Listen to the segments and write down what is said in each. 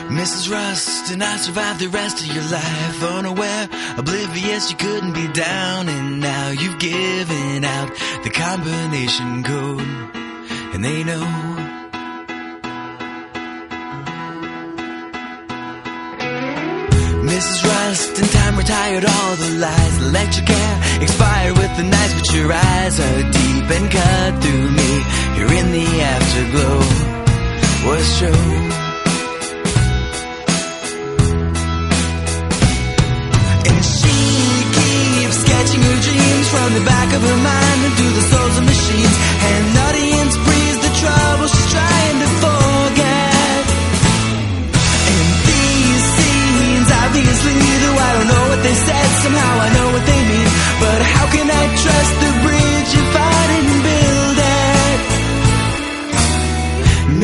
Mrs. Rust, and I survived the rest of your life unaware, oblivious you couldn't be down, and now you've given out the combination code, and they know. Mrs. Rust, in time retired all the lies. Electric hair expired with the nights, but your eyes are deep and cut through me. Here in the afterglow was true. From the back of her mind into the souls of machines, and the audience breathes the trouble she's trying to forget. And these scenes, obviously, though I don't know what they said, somehow I know what they mean. But how can I trust the bridge if I didn't build it?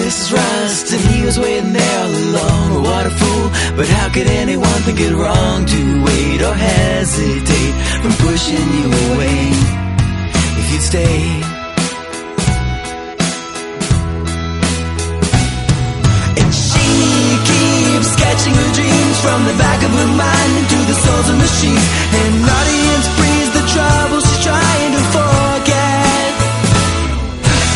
Mrs. Rust, and he was waiting there all along. Oh, what a fool, but how could anyone think it wrong to wait or hesitate from pushing you away if you'd stay? And she keeps sketching her dreams from the back of her mind into the souls of machines, and an audience breathes the trouble she's trying to forget.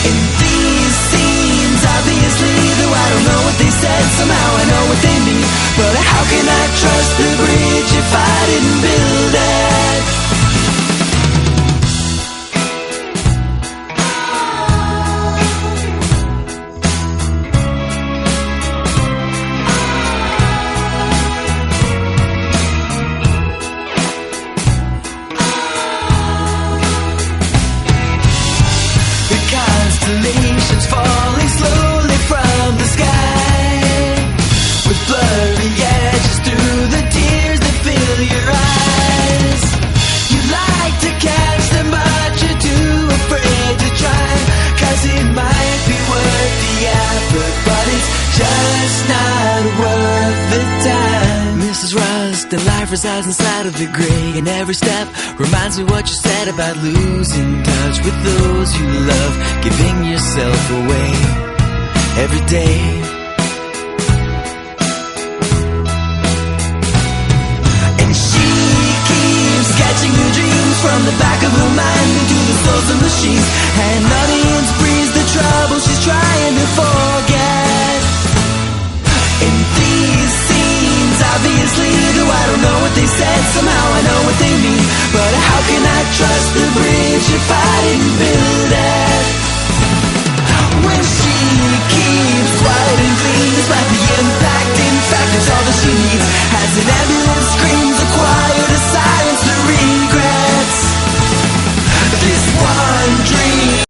In these scenes, obviously, though I don't know what they said, somehow I know what they mean. But how can I trust the bridge if I didn't build it? The constellations falling slowly from the sky, with blurry edges through the tears that fill your eyes. You like to catch them, but you're too afraid to try, 'cause it might be worth the effort, but it's just not worth the time. Mrs. Rust, and life resides inside of the gray, and every step reminds me what you said about losing touch with those you love, giving yourself away every day. From the back of her mind into the souls of machines, and an audience breathes the trouble she's trying to forget. In these scenes, obviously, though I don't know what they said, somehow I know what they mean. But how can I trust the bridge if I didn't build it? When she keeps quiet and clean, despite the impact, in fact, it's all that she needs. Has an ambulance